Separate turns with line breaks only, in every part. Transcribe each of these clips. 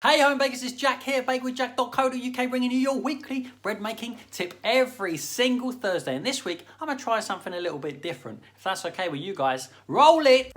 Hey home bakers, it's Jack here, bakewithjack.co.uk, bringing you your weekly bread making tip every single Thursday. And this week, I'm gonna try something a little bit different. If that's okay with you guys, roll it!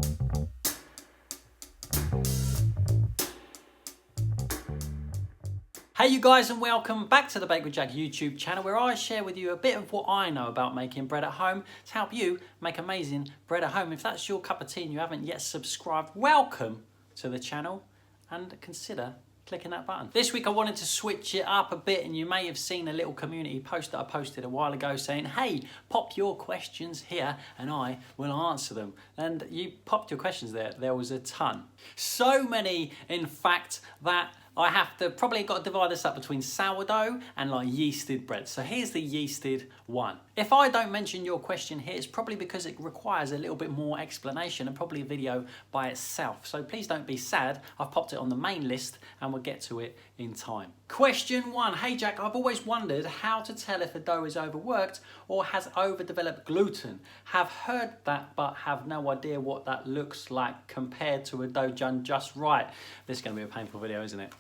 Hey you guys, and welcome back to the Bake with Jack YouTube channel, where I share with you a bit of what I know about making bread at home to help you make amazing bread at home. If that's your cup of tea and you haven't yet subscribed, welcome to the channel and consider clicking that button. This week I wanted to switch it up a bit, and you may have seen a little community post that I posted a while ago saying, hey, pop your questions here and I will answer them. And you popped your questions there. There was a ton. So many, in fact, that I have to probably got to divide this up between sourdough and like yeasted bread. So here's the yeasted one. If I don't mention your question here, it's probably because it requires a little bit more explanation and probably a video by itself. So please don't be sad. I've popped it on the main list and we'll get to it in time. Question one. Hey Jack, I've always wondered how to tell if a dough is overworked or has overdeveloped gluten. Have heard that but have no idea what that looks like compared to a dough done just right. This is going to be a painful video, isn't it?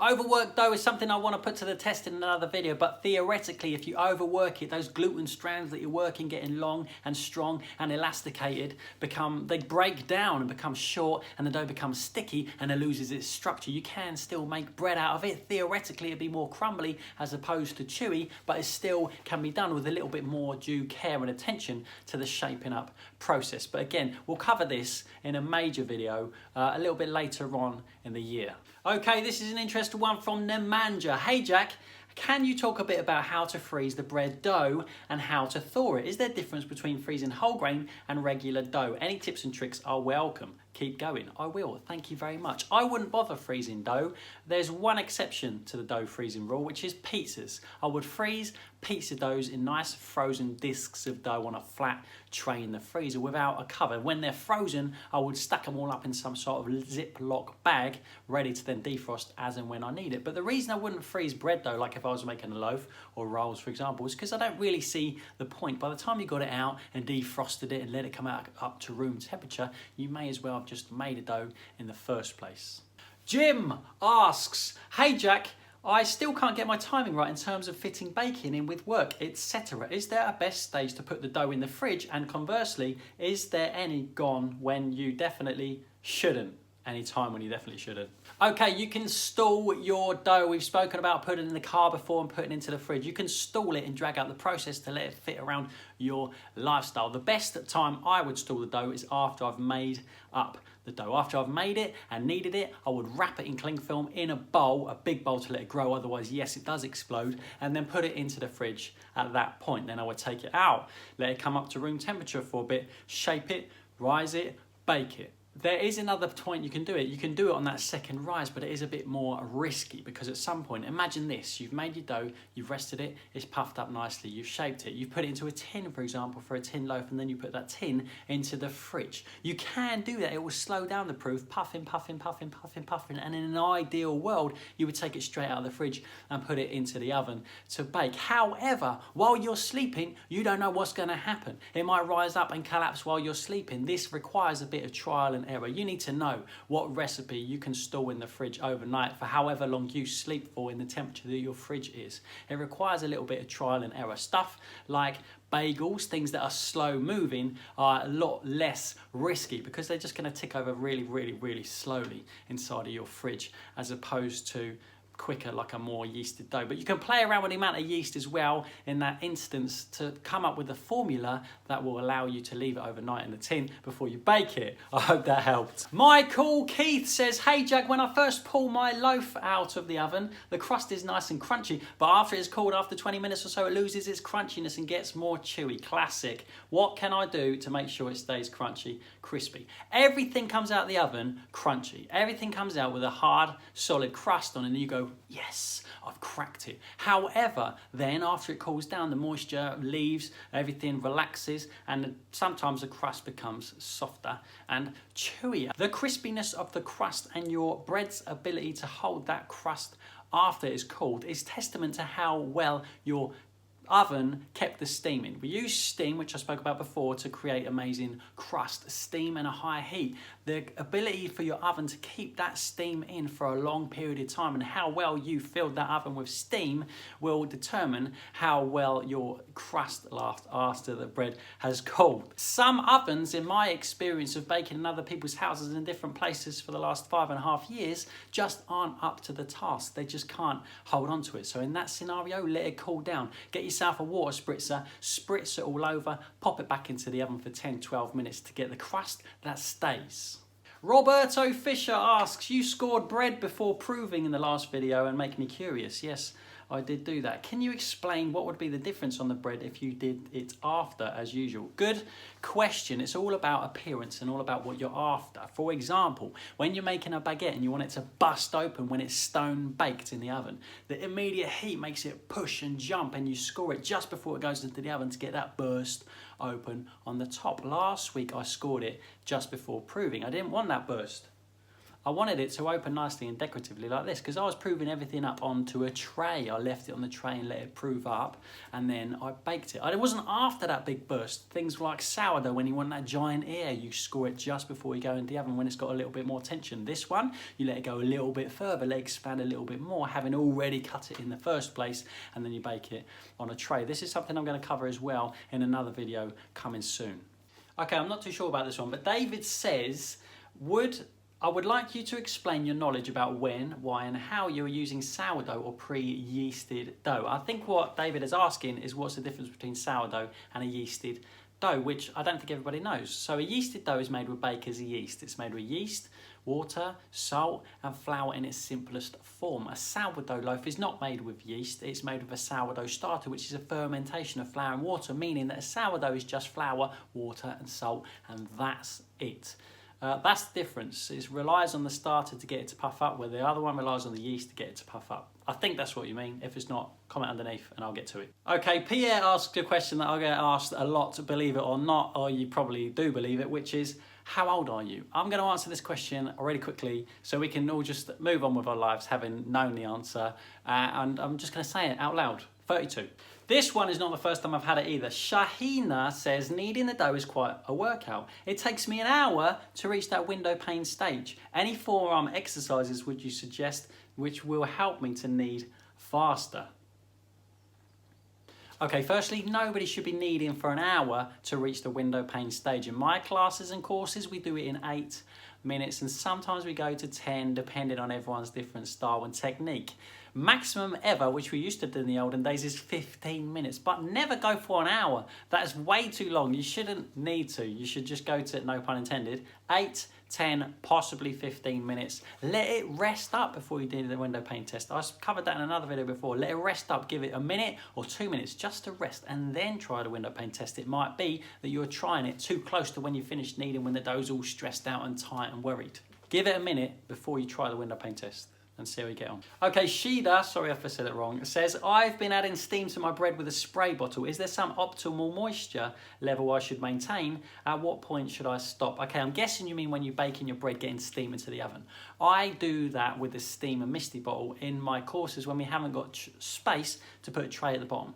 Overworked dough is something I want to put to the test in another video, but theoretically, if you overwork it, those gluten strands that you're working, getting long and strong and elasticated, they break down and become short, and the dough becomes sticky and it loses its structure. You can still make bread out of it. Theoretically, it'd be more crumbly as opposed to chewy, but it still can be done with a little bit more due care and attention to the shaping up process. But again, we'll cover this in a major video a little bit later on in the year. Okay, this is an interesting one from Nemanja. Hey Jack, can you talk a bit about how to freeze the bread dough and how to thaw it? Is there a difference between freezing whole grain and regular dough? Any tips and tricks are welcome. Keep going. I will. Thank you very much. I wouldn't bother freezing dough. There's one exception to the dough freezing rule, which is pizzas. I would freeze pizza doughs in nice frozen discs of dough on a flat tray in the freezer without a cover. When they're frozen, I would stack them all up in some sort of Ziploc bag, ready to then defrost as and when I need it. But the reason I wouldn't freeze bread dough, like if I was making a loaf or rolls, for example, is because I don't really see the point. By the time you got it out and defrosted it and let it come out up to room temperature, you may as well have just made a dough in the first place. Jim asks, hey Jack, I still can't get my timing right in terms of fitting baking in with work, etc. Is there a best stage to put the dough in the fridge? And conversely, is there any gone when you definitely shouldn't? Any time when you definitely shouldn't. Okay, you can stall your dough. We've spoken about putting it in the car before and putting it into the fridge. You can stall it and drag out the process to let it fit around your lifestyle. The best time I would stall the dough is after I've made up the dough. After I've made it and kneaded it, I would wrap it in cling film in a bowl, a big bowl to let it grow, otherwise, yes, it does explode, and then put it into the fridge at that point. Then I would take it out, let it come up to room temperature for a bit, shape it, rise it, bake it. There is another point you can do it. You can do it on that second rise, but it is a bit more risky because at some point, imagine this, you've made your dough, you've rested it, it's puffed up nicely, you've shaped it, you've put it into a tin, for example, for a tin loaf, and then you put that tin into the fridge. You can do that. It will slow down the proof, puffing, puffing, puffing, puffing, puffing, and in an ideal world, you would take it straight out of the fridge and put it into the oven to bake. However, while you're sleeping, you don't know what's going to happen. It might rise up and collapse while you're sleeping. This requires a bit of trial and error. You need to know what recipe you can store in the fridge overnight for however long you sleep for in the temperature that your fridge is. It requires a little bit of trial and error. Stuff like bagels, things that are slow moving, are a lot less risky because they're just going to tick over really, really, really slowly inside of your fridge as opposed to quicker, like a more yeasted dough. But you can play around with the amount of yeast as well in that instance to come up with a formula that will allow you to leave it overnight in the tin before you bake it. I hope that helped. Michael Keith says, hey Jack, when I first pull my loaf out of the oven, the crust is nice and crunchy, but after it's cooled, after 20 minutes or so, it loses its crunchiness and gets more chewy. Classic. What can I do to make sure it stays crunchy, crispy? Everything comes out of the oven crunchy. Everything comes out with a hard, solid crust on it, and you go, yes, I've cracked it. However, then after it cools down, the moisture leaves, everything relaxes, and sometimes the crust becomes softer and chewier. The crispiness of the crust and your bread's ability to hold that crust after it's cooled is testament to how well your oven kept the steam in. We use steam, which I spoke about before, to create amazing crust. Steam and a high heat. The ability for your oven to keep that steam in for a long period of time and how well you filled that oven with steam will determine how well your crust lasts after the bread has cooled. Some ovens, in my experience of baking in other people's houses in different places for the last 5.5 years, just aren't up to the task. They just can't hold on to it. So in that scenario, let it cool down. Get yourself a water spritzer, spritz it all over, pop it back into the oven for 10-12 minutes to get the crust that stays. Roberto Fisher asks, you scored bread before proving in the last video and make me curious. Yes, I did do that. Can you explain what would be the difference on the bread if you did it after as usual? Good question. It's all about appearance and all about what you're after. For example, when you're making a baguette and you want it to bust open when it's stone baked in the oven, the immediate heat makes it push and jump and you score it just before it goes into the oven to get that burst open on the top. Last week I scored it just before proving. I didn't want that burst. I wanted it to open nicely and decoratively like this because I was proving everything up onto a tray. I left it on the tray and let it prove up and then I baked it. It wasn't after that big burst. Things like sourdough, when you want that giant air, you score it just before you go into the oven when it's got a little bit more tension. This one, you let it go a little bit further, let it expand a little bit more, having already cut it in the first place, and then you bake it on a tray. This is something I'm going to cover as well in another video coming soon. Okay, I'm not too sure about this one, but David says, I would like you to explain your knowledge about when, why and how you are using sourdough or pre-yeasted dough. I think what David is asking is what's the difference between sourdough and a yeasted dough, which I don't think everybody knows. So a yeasted dough is made with baker's yeast. It's made with yeast, water, salt and flour in its simplest form. A sourdough loaf is not made with yeast, it's made with a sourdough starter, which is a fermentation of flour and water, meaning that a sourdough is just flour, water and salt, and that's it. That's the difference. It relies on the starter to get it to puff up, where the other one relies on the yeast to get it to puff up. I think that's what you mean. If it's not, comment underneath and I'll get to it. Okay, Pierre asked a question that I get asked a lot, believe it or not, or you probably do believe it, which is, how old are you? I'm going to answer this question really quickly so we can all just move on with our lives having known the answer. And I'm just going to say it out loud. 32. This one is not the first time I've had it either. Shahina says, kneading the dough is quite a workout. It takes me an hour to reach that window pane stage. Any forearm exercises would you suggest which will help me to knead faster? Okay, firstly, nobody should be kneading for an hour to reach the window pane stage. In my classes and courses, we do it in 8 minutes and sometimes we go to 10 depending on everyone's different style and technique. Maximum ever, which we used to do in the olden days, is 15 minutes, but never go for an hour. That is way too long. You shouldn't need to. You should just go to, no pun intended, 8, 10, possibly 15 minutes. Let it rest up before you do the window pane test. I covered that in another video before. Let it rest up, give it a minute or 2 minutes just to rest and then try the window pane test. It might be that you're trying it too close to when you finish kneading, when the dough's all stressed out and tight and worried. Give it a minute before you try the window pane test and see how you get on. Okay, Shida, sorry if I said it wrong, says, I've been adding steam to my bread with a spray bottle. Is there some optimal moisture level I should maintain? At what point should I stop? Okay, I'm guessing you mean when you're baking your bread, getting steam into the oven. I do that with the steam and misty bottle in my courses when we haven't got space to put a tray at the bottom.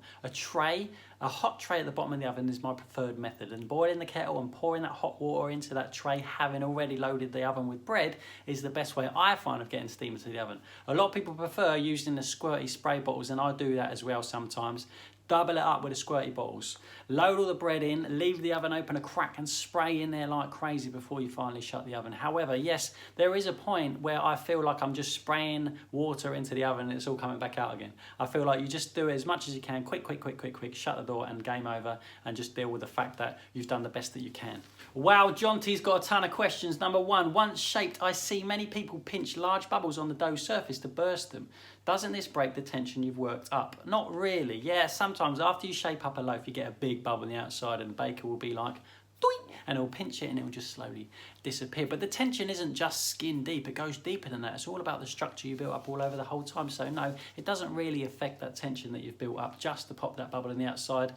A hot tray at the bottom of the oven is my preferred method, and boiling the kettle and pouring that hot water into that tray, having already loaded the oven with bread, is the best way I find of getting steam into the oven. A lot of people prefer using the squirty spray bottles, and I do that as well sometimes. Double it up with the squirty bottles. Load all the bread in, leave the oven open a crack and spray in there like crazy before you finally shut the oven. However, yes, there is a point where I feel like I'm just spraying water into the oven and it's all coming back out again. I feel like you just do it as much as you can, quick, shut the door and game over, and just deal with the fact that you've done the best that you can. Wow, Jonty's got a ton of questions. Number 1, once shaped, I see many people pinch large bubbles on the dough surface to burst them. Doesn't this break the tension you've worked up? Not really. Yeah, sometimes after you shape up a loaf, you get a big bubble on the outside and the baker will be like, doink, and it'll pinch it and it'll just slowly disappear. But the tension isn't just skin deep, it goes deeper than that. It's all about the structure you built up all over the whole time. So no, it doesn't really affect that tension that you've built up just to pop that bubble on the outside.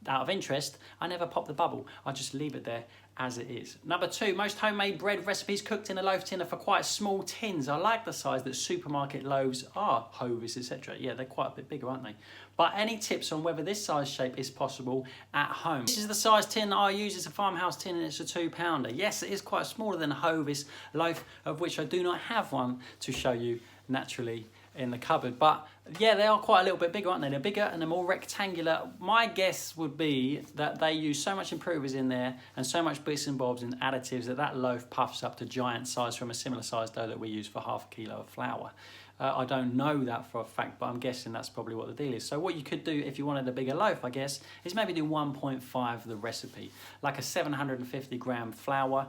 Out of interest, I never pop the bubble. I just leave it there as it is. Number 2, most homemade bread recipes cooked in a loaf tin are for quite small tins. I like the size that supermarket loaves are, Hovis, etc. Yeah, they're quite a bit bigger, aren't they? But any tips on whether this size shape is possible at home? This is the size tin that I use. It's a farmhouse tin and it's a 2-pounder. Yes, it is quite smaller than a Hovis loaf, of which I do not have one to show you naturally in the cupboard, but yeah, they are quite a little bit bigger, aren't they? They're bigger and they're more rectangular. My guess would be that they use so much improvers in there and so much bits and bobs and additives that that loaf puffs up to giant size from a similar size dough that we use for ½ kilo of flour. I don't know that for a fact, but I'm guessing that's probably what the deal is. So what you could do if you wanted a bigger loaf, I guess, is maybe do 1.5 the recipe, like a 750 gram flour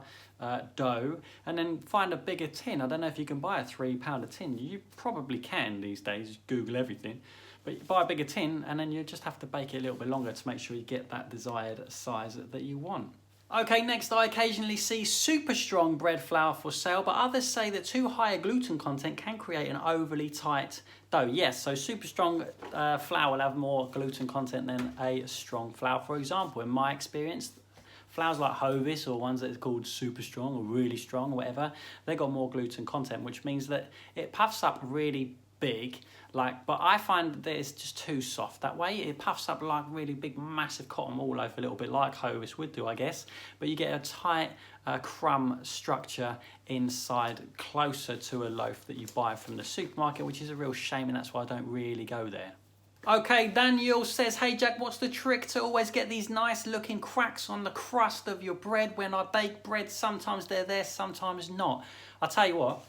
dough, and then find a bigger tin. I don't know if you can buy a 3-pounder tin. You probably can these days, Google everything. But you buy a bigger tin and then you just have to bake it a little bit longer to make sure you get that desired size that you want. Okay, next, I occasionally see super strong bread flour for sale, but others say that too high a gluten content can create an overly tight dough. Yes, so super strong flour will have more gluten content than a strong flour. For example, in my experience, flours like Hovis or ones that are called super strong or really strong or whatever, they got more gluten content, which means that it puffs up really big, but I find that it's just too soft that way. It puffs up like really big, massive cotton wool loaf, a little bit like Hovis would do, I guess, but you get a tight crumb structure inside, closer to a loaf that you buy from the supermarket, which is a real shame, and that's why I don't really go there. Okay, Daniel says, hey Jack, what's the trick to always get these nice looking cracks on the crust of your bread? When I bake bread, sometimes they're there, sometimes not. I'll tell you what,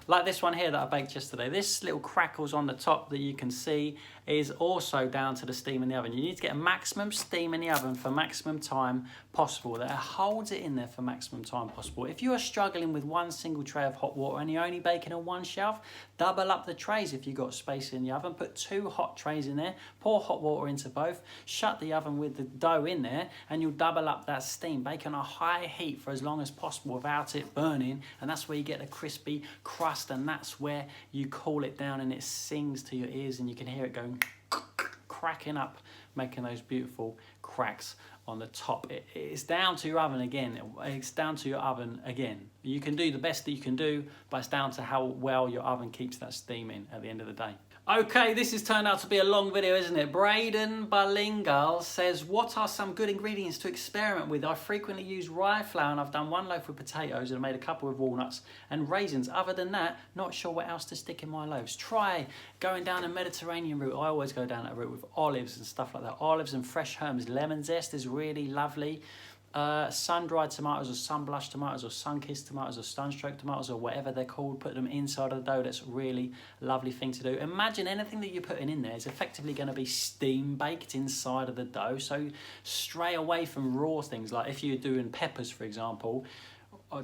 like this one here that I baked yesterday, this little crackles on the top that you can see is also down to the steam in the oven. You need to get a maximum steam in the oven for maximum time possible. That holds it in there for maximum time possible. If you are struggling with one single tray of hot water and you're only baking on one shelf, double up the trays if you've got space in the oven. Put 2 hot trays in there, pour hot water into both, shut the oven with the dough in there, and you'll double up that steam. Bake on a high heat for as long as possible without it burning, and that's where you get the crispy crust, and that's where you cool it down and it sings to your ears and you can hear it going cracking up, making those beautiful cracks on the top. It's down to your oven again. It's down to your oven again. You can do the best that you can do, but it's down to how well your oven keeps that steam in at the end of the day. Okay, this has turned out to be a long video, isn't it? Braden Balingal says, what are some good ingredients to experiment with? I frequently use rye flour and I've done 1 loaf with potatoes and made a couple with walnuts and raisins. Other than that, not sure what else to stick in my loaves. Try going down a Mediterranean route. I always go down that route with olives and stuff like that. Olives and fresh herbs. Lemon zest is really lovely. Sun-dried tomatoes or sun-blushed tomatoes or sun-kissed tomatoes or sunstroke tomatoes or whatever they're called, put them inside of the dough. That's a really lovely thing to do. Imagine anything that you're putting in there is effectively going to be steam baked inside of the dough, so stray away from raw things. Like if you're doing peppers, for example,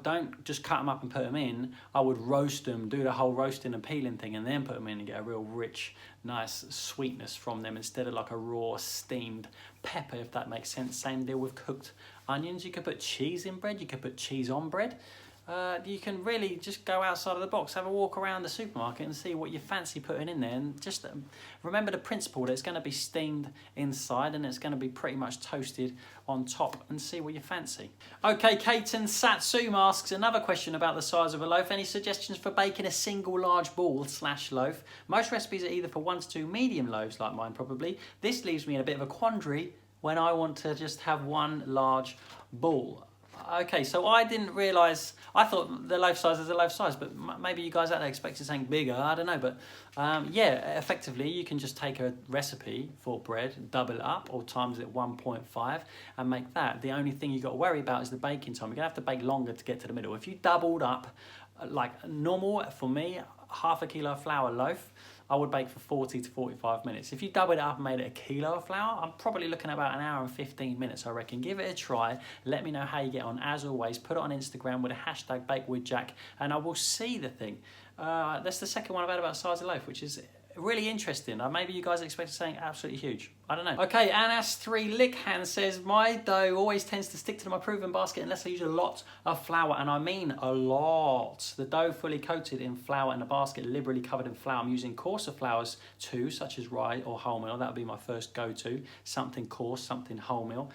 don't just cut them up and put them in. I would roast them, do the whole roasting and peeling thing, and then put them in and get a real rich, nice sweetness from them instead of like a raw steamed pepper, if that makes sense. Same deal with cooked onions. You could put cheese in bread, you could put cheese on bread. You can really just go outside of the box, have a walk around the supermarket and see what you fancy putting in there, and just remember the principle that it's going to be steamed inside and it's going to be pretty much toasted on top, and see what you fancy. Okay, Kaiten Satsum asks another question about the size of a loaf. Any suggestions for baking a single large ball / loaf? Most recipes are either for 1 to 2 medium loaves, like mine probably. This leaves me in a bit of a quandary when I want to just have 1 large ball. Okay, so I didn't realise, I thought the loaf size is a loaf size, but maybe you guys out there expected something bigger, I don't know, but yeah, effectively you can just take a recipe for bread, double it up or times it 1.5 and make that. The only thing you've got to worry about is the baking time. You're going to have to bake longer to get to the middle. If you doubled up, like normal, for me, ½ kilo flour loaf, I would bake for 40 to 45 minutes. If you doubled it up and made it a kilo of flour, I'm probably looking at about 1 hour and 15 minutes, I reckon. Give it a try. Let me know how you get on. As always, put it on Instagram with a hashtag #BakeWithJack, and I will see the thing. That's the second one I've had about size of loaf, which is really interesting. Maybe you guys expected something absolutely huge. I don't know. Okay, Anas3 Lickhand says, my dough always tends to stick to my proven basket unless I use a lot of flour, and I mean a lot. The dough fully coated in flour and the basket liberally covered in flour. I'm using coarser flours too, such as rye or wholemeal. That would be my first go-to. Something coarse, something wholemeal.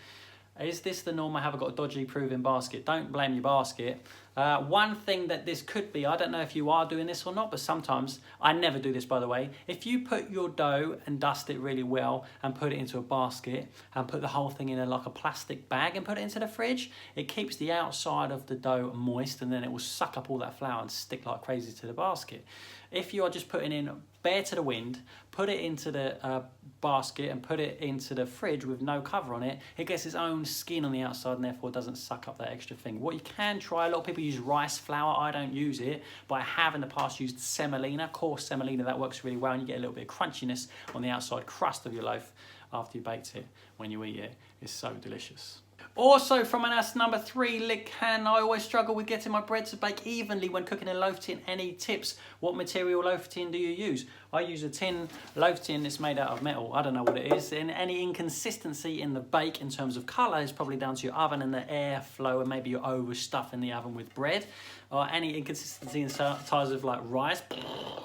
Is this the norm I have? I got a dodgy proving basket. Don't blame your basket. One thing that this could be, I don't know if you are doing this or not, but sometimes, I never do this by the way, if you put your dough and dust it really well and put it into a basket and put the whole thing in like a plastic bag and put it into the fridge, it keeps the outside of the dough moist and then it will suck up all that flour and stick like crazy to the basket. If you are just putting in bare to the wind, put it into the basket and put it into the fridge with no cover on it, it gets its own skin on the outside and therefore doesn't suck up that extra thing. What you can try, a lot of people use rice flour, I don't use it, but I have in the past used semolina, coarse semolina, that works really well and you get a little bit of crunchiness on the outside crust of your loaf after you baked it. When you eat it, it's so delicious. Also from us, number 3, lick can. I always struggle with getting my bread to bake evenly when cooking in loaf tin. Any tips? What material loaf tin do you use? I use a tin loaf tin that's made out of metal. I don't know what it is. And any inconsistency in the bake in terms of colour is probably down to your oven and the airflow, and maybe you're overstuffing the oven with bread. Or any inconsistency in size of like rice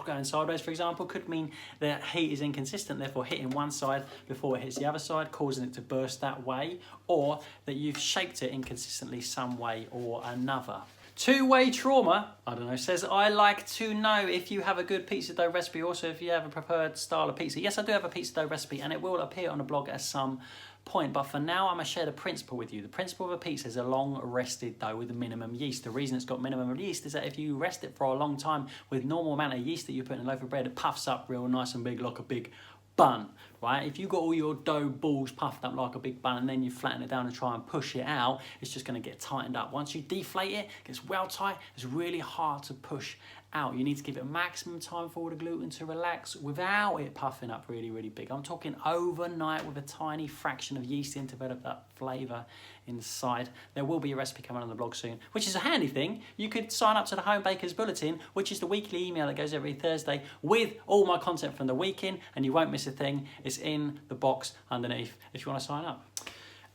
going sideways, for example, could mean that heat is inconsistent, therefore hitting one side before it hits the other side, causing it to burst that way, or that you've shaped it inconsistently some way or another. Two-way trauma, I don't know, says, I like to know if you have a good pizza dough recipe, also if you have a preferred style of pizza. Yes, I do have a pizza dough recipe and it will appear on the blog at some point, but for now I'm going to share the principle with you. The principle of a pizza is a long rested dough with a minimum yeast. The reason it's got minimum yeast is that if you rest it for a long time with normal amount of yeast that you put in a loaf of bread, it puffs up real nice and big like a big bun, right? If you've got all your dough balls puffed up like a big bun and then you flatten it down and try and push it out, it's just going to get tightened up. Once you deflate it, it gets well tight, it's really hard to push out. You need to give it maximum time for all the gluten to relax without it puffing up really, really big. I'm talking overnight with a tiny fraction of yeast in to develop that flavour inside. There will be a recipe coming on the blog soon, which is a handy thing. You could sign up to the Home Bakers Bulletin, which is the weekly email that goes every Thursday with all my content from the week in, and you won't miss a thing. It's in the box underneath if you want to sign up.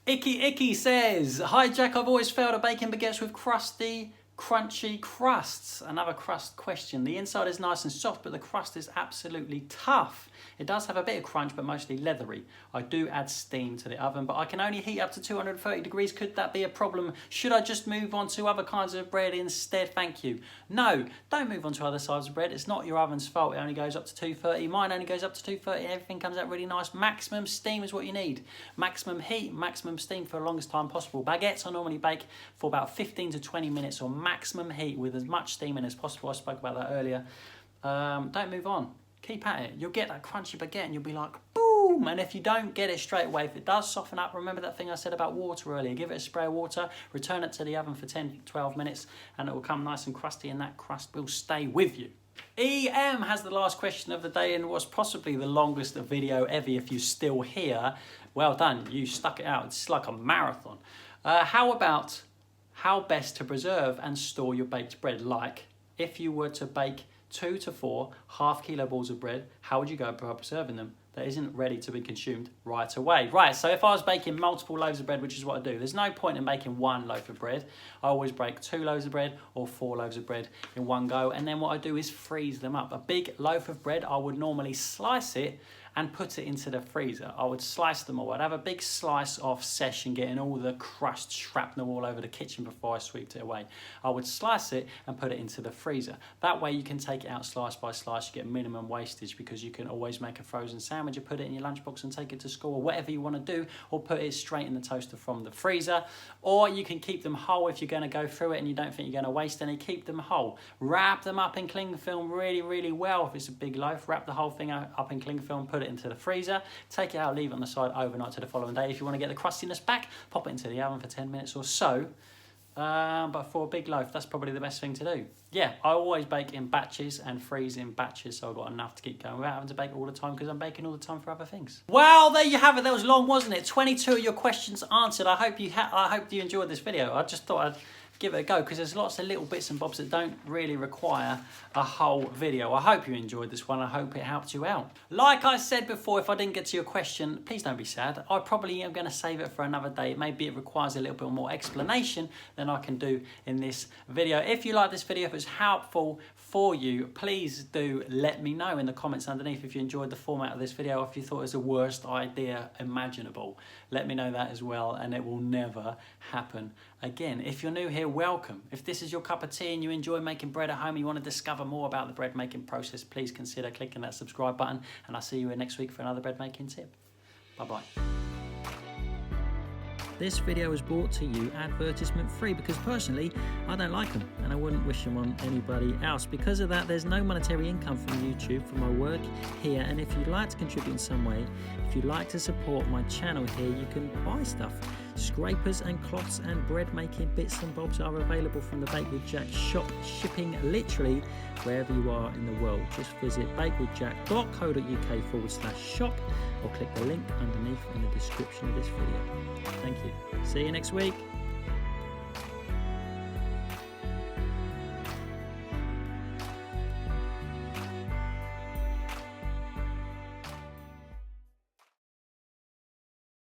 Icky says, hi Jack, I've always failed at baking baguettes with crusty, crunchy crusts. Another crust question. The inside is nice and soft, but the crust is absolutely tough. It does have a bit of crunch, but mostly leathery. I do add steam to the oven, but I can only heat up to 230 degrees. Could that be a problem? Should I just move on to other kinds of bread instead? Thank you. No, don't move on to other sides of bread. It's not your oven's fault. It only goes up to 230. Mine only goes up to 230. Everything comes out really nice. Maximum steam is what you need. Maximum heat, maximum steam for the longest time possible. Baguettes I normally bake for about 15 to 20 minutes or maximum heat with as much steam in as possible. I spoke about that earlier. Don't move on. Keep at it. You'll get that crunchy baguette and you'll be like, boom! And if you don't get it straight away, if it does soften up, remember that thing I said about water earlier. Give it a spray of water, return it to the oven for 10, 12 minutes, and it will come nice and crusty, and that crust will stay with you. EM has the last question of the day and was possibly the longest video ever. If you're still here, well done. You stuck it out. It's like a marathon. How about how best to preserve and store your baked bread? Like, if you were to bake 2 to 4 half-kilo balls of bread, how would you go about preserving them that isn't ready to be consumed right away? Right, so if I was baking multiple loaves of bread, which is what I do, there's no point in making one loaf of bread. I always bake 2 loaves of bread or 4 loaves of bread in one go, and then what I do is freeze them up. A big loaf of bread, I would normally slice it and put it into the freezer. I would slice them all. I'd have a big slice off session, getting all the crust shrapnel all over the kitchen before I sweeped it away. I would slice it and put it into the freezer. That way you can take it out slice by slice, you get minimum wastage, because you can always make a frozen sandwich, you put it in your lunchbox and take it to school, or whatever you want to do, or put it straight in the toaster from the freezer. Or you can keep them whole if you're going to go through it and you don't think you're going to waste any. Keep them whole. Wrap them up in cling film really, really well. If it's a big loaf, wrap the whole thing up in cling film, put it into the freezer, take it out, leave it on the side overnight to the following day. If you want to get the crustiness back, pop it into the oven for 10 minutes or so. But for a big loaf, that's probably the best thing to do. Yeah, I always bake in batches and freeze in batches, so I've got enough to keep going without having to bake all the time, because I'm baking all the time for other things. Well, there you have it. That was long, wasn't it? 22 of your questions answered. I hope you enjoyed this video. I just thought I'd give it a go, because there's lots of little bits and bobs that don't really require a whole video. I hope you enjoyed this one. I hope it helped you out. Like I said before, if I didn't get to your question, please don't be sad. I probably am going to save it for another day. Maybe it requires a little bit more explanation than I can do in this video. If you like this video, if it was helpful for you, please do let me know in the comments underneath if you enjoyed the format of this video, or if you thought it was the worst idea imaginable. Let me know that as well, and it will never happen again. If you're new here, welcome. If this is your cup of tea and you enjoy making bread at home and you want to discover more about the bread making process, please consider clicking that subscribe button, and I'll see you next week for another bread making tip. Bye-bye. This video was brought to you advertisement free because personally I don't like them and I wouldn't wish them on anybody else. Because of that, there's no monetary income from YouTube for my work here, and if you'd like to contribute in some way, if you'd like to support my channel here, you can buy stuff. Scrapers and cloths and bread making bits and bobs are available from the Bake with Jack shop, shipping literally wherever you are in the world. Just visit bakewithjack.co.uk/shop or click the link underneath in the description of this video. Thank you. See you next week.